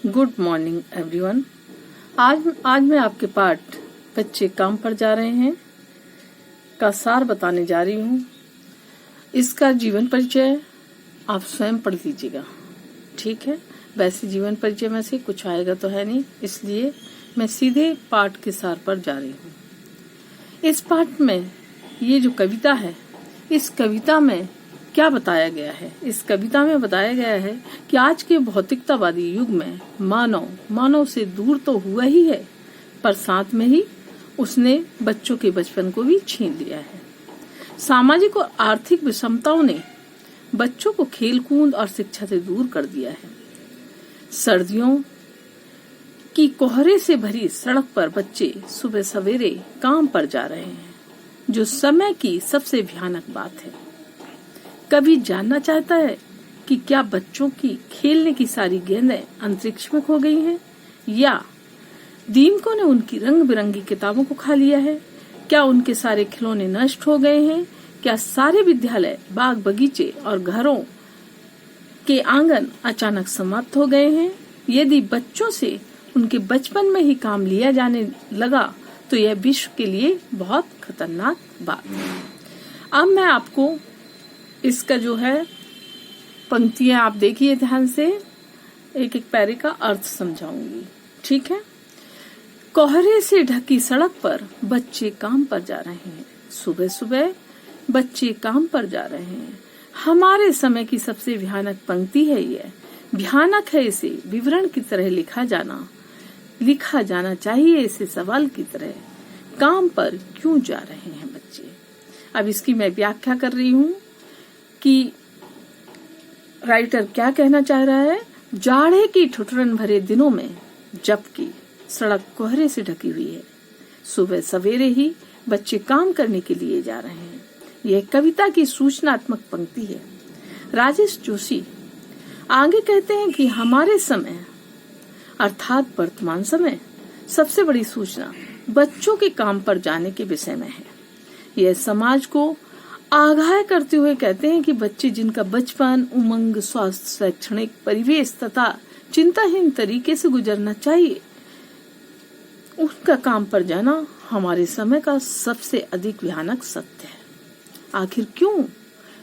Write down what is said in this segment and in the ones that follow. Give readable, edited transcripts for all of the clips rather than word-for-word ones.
Good morning everyone. आज मैं आपके पाठ बच्चे काम पर जा रहे हैं का सार बताने जा रही हूँ। इसका जीवन परिचय आप स्वयं पढ़ लीजिएगा, ठीक है। वैसे जीवन परिचय में से कुछ आएगा तो है नहीं, इसलिए मैं सीधे पाठ के सार पर जा रही हूँ। इस पाठ में ये जो कविता है, इस कविता में क्या बताया गया है? इस कविता में बताया गया है कि आज के भौतिकतावादी युग में मानव से दूर तो हुआ ही है, पर साथ में ही उसने बच्चों के बचपन को भी छीन लिया है। सामाजिक और आर्थिक विषमताओं ने बच्चों को खेलकूद और शिक्षा से दूर कर दिया है। सर्दियों की कोहरे से भरी सड़क पर बच्चे सुबह सवेरे काम पर जा रहे हैं, जो समय की सबसे भयानक बात है। कभी जानना चाहता है कि क्या बच्चों की खेलने की सारी गेंदें अंतरिक्ष में खो गई हैं, या दीमकों ने उनकी रंग बिरंगी किताबों को खा लिया है? क्या उनके सारे खिलौने नष्ट हो गए हैं? क्या सारे विद्यालय, बाग बगीचे और घरों के आंगन अचानक समाप्त हो गए हैं? यदि बच्चों से उनके बचपन में ही काम लिया जाने लगा तो यह विश्व के लिए बहुत खतरनाक बात है। अब मैं आपको इसका जो है पंक्तियां आप देखिए ध्यान से, एक एक पैरे का अर्थ समझाऊंगी, ठीक है। कोहरे से ढकी सड़क पर बच्चे काम पर जा रहे हैं। सुबह सुबह बच्चे काम पर जा रहे हैं। हमारे समय की सबसे भयानक पंक्ति है यह। भयानक है इसे विवरण की तरह लिखा जाना चाहिए, इसे सवाल की तरह। काम पर क्यों जा रहे हैं बच्चे? अब इसकी मैं व्याख्या कर रही हूँ कि राइटर क्या कहना चाह रहा है। जाड़े की ठुठुरन भरे दिनों में जबकि सड़क कोहरे से ढकी हुई है, सुबह सवेरे ही बच्चे काम करने के लिए जा रहे हैं। यह कविता की सूचनात्मक पंक्ति है। राजेश जोशी आगे कहते हैं कि हमारे समय अर्थात वर्तमान समय सबसे बड़ी सूचना बच्चों के काम पर जाने के विषय में है। यह समाज को आगाह करते हुए कहते हैं कि बच्चे जिनका बचपन उमंग, स्वास्थ्य, शैक्षणिक परिवेश तथा चिंताहीन तरीके से गुजरना चाहिए, उनका काम पर जाना हमारे समय का सबसे अधिक भयानक सत्य है। आखिर क्यों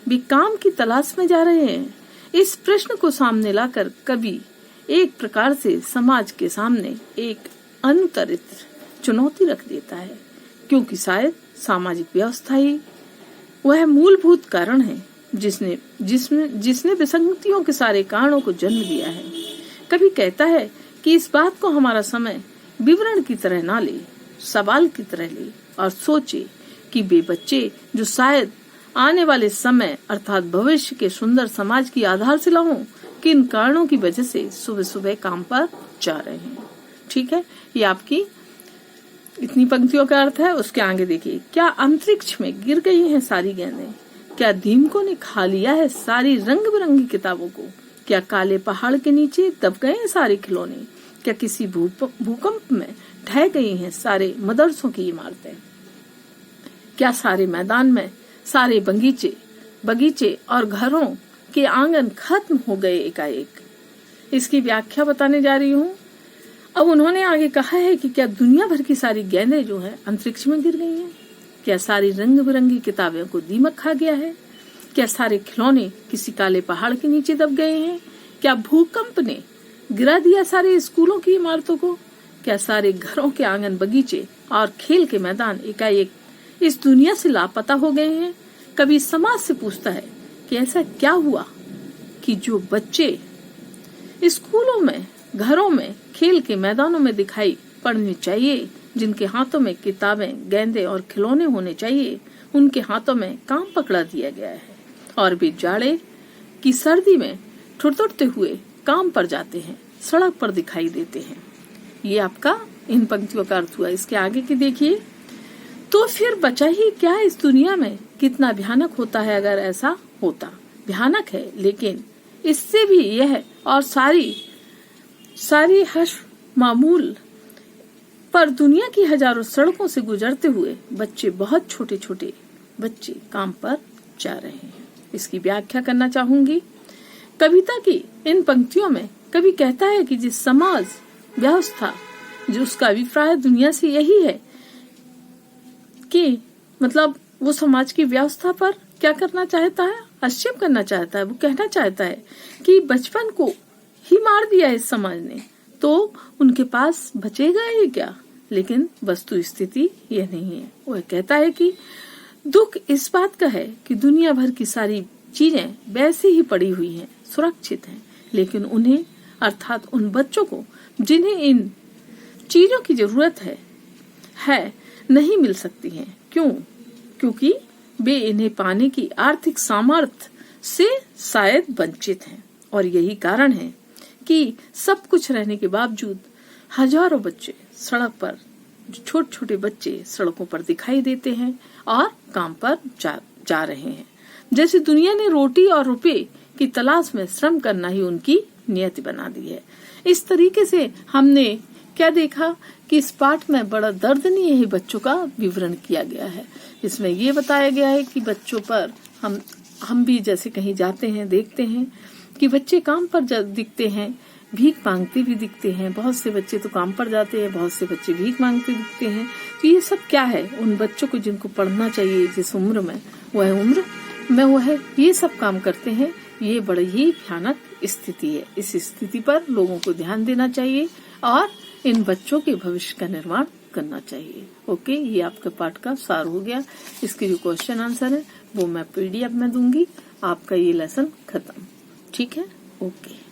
वे काम की तलाश में जा रहे हैं? इस प्रश्न को सामने लाकर कवि एक प्रकार से समाज के सामने एक अनुत्तरित चुनौती रख देता है, क्योंकि शायद सामाजिक व्यवस्था ही वह मूलभूत कारण है जिसने विसंगतियों के सारे कारणों को जन्म दिया है। कभी कहता है कि इस बात को हमारा समय विवरण की तरह ना ले, सवाल की तरह ले और सोचे कि वे बच्चे जो शायद आने वाले समय अर्थात भविष्य के सुंदर समाज की आधारशिला हों, किन कारणों की वजह से सुबह सुबह काम पर जा रहे हैं। ठीक है, ये आपकी इतनी पंक्तियों का अर्थ है। उसके आगे देखिए, क्या अंतरिक्ष में गिर गई हैं सारी गेंदें? क्या दीमकों ने खा लिया है सारी रंग बिरंगी किताबों को? क्या काले पहाड़ के नीचे दब गए हैं सारे खिलौने? क्या किसी भूकंप में ढह गई हैं सारे मदरसों की इमारतें? क्या सारे मैदान में सारे बगीचे और घरों के आंगन खत्म हो गए एकाएक? इसकी व्याख्या बताने जा रही हूँ। अब उन्होंने आगे कहा है कि क्या दुनिया भर की सारी गेंदें जो है अंतरिक्ष में गिर गई हैं? क्या सारी रंग बिरंगी किताबें को दीमक खा गया है? क्या सारे खिलौने किसी काले पहाड़ के नीचे दब गए हैं? क्या भूकंप ने गिरा दिया सारे स्कूलों की इमारतों को? क्या सारे घरों के आंगन, बगीचे और खेल के मैदान एकाएक इस दुनिया से लापता हो गए हैं? कभी समाज से पूछता है कि ऐसा क्या हुआ कि जो बच्चे स्कूलों में, घरों में, खेल के मैदानों में दिखाई पड़ने चाहिए, जिनके हाथों में किताबें, गेंदें और खिलौने होने चाहिए, उनके हाथों में काम पकड़ा दिया गया है और वे जाड़े की सर्दी में ठुठुरते हुए काम पर जाते हैं, सड़क पर दिखाई देते हैं। ये आपका इन पंक्तियों का अर्थ हुआ। इसके आगे की देखिए, तो फिर बचा ही क्या इस दुनिया में? कितना भयानक होता है अगर ऐसा होता। भयानक है, लेकिन इससे भी यह और सारी हर्ष मामूल पर दुनिया की हजारों सड़कों से गुजरते हुए बच्चे, बहुत छोटे छोटे बच्चे काम पर जा रहे हैं। इसकी व्याख्या करना चाहूंगी। कविता की इन पंक्तियों में कभी कहता है कि जिस समाज व्यवस्था जो उसका अभिप्राय दुनिया से यही है कि मतलब वो समाज की व्यवस्था पर क्या करना चाहता है, आक्षेप करना चाहता है। वो कहना चाहता है कि बचपन को ही मार दिया इस समाज ने, तो उनके पास बचेगा ही क्या। लेकिन वस्तु स्थिति यह नहीं है। वह कहता है कि दुख इस बात का है कि दुनिया भर की सारी चीजें वैसे ही पड़ी हुई हैं, सुरक्षित हैं, लेकिन उन्हें अर्थात उन बच्चों को जिन्हें इन चीजों की जरूरत है नहीं मिल सकती हैं। क्यों? क्योंकि वे इन्हें पाने की आर्थिक सामर्थ्य से शायद वंचित हैं। और यही कारण है कि सब कुछ रहने के बावजूद हजारों बच्चे सड़क पर, छोटे छोटे बच्चे सड़कों पर दिखाई देते हैं और काम पर जा रहे हैं, जैसे दुनिया ने रोटी और रुपए की तलाश में श्रम करना ही उनकी नियति बना दी है। इस तरीके से हमने क्या देखा कि इस पाठ में बड़ा दर्दनीय ही बच्चों का विवरण किया गया है। इसमें ये बताया गया है कि बच्चों पर हम भी जैसे कहीं जाते हैं देखते हैं कि बच्चे काम पर दिखते हैं, भीख मांगते भी दिखते हैं। बहुत से बच्चे तो काम पर जाते हैं, बहुत से बच्चे भीख मांगते दिखते हैं। तो ये सब क्या है? उन बच्चों को जिनको पढ़ना चाहिए जिस उम्र में, वह उम्र में वह ये सब काम करते हैं। ये बड़ी ही भयानक स्थिति है। इस स्थिति पर लोगों को ध्यान देना चाहिए और इन बच्चों के भविष्य का निर्माण करना चाहिए। ओके, ये आपके पाठ का सार हो गया। इसके जो क्वेश्चन आंसर है वो मैं PDF में दूंगी। आपका ये लेसन खत्म। ठीक है, ओके।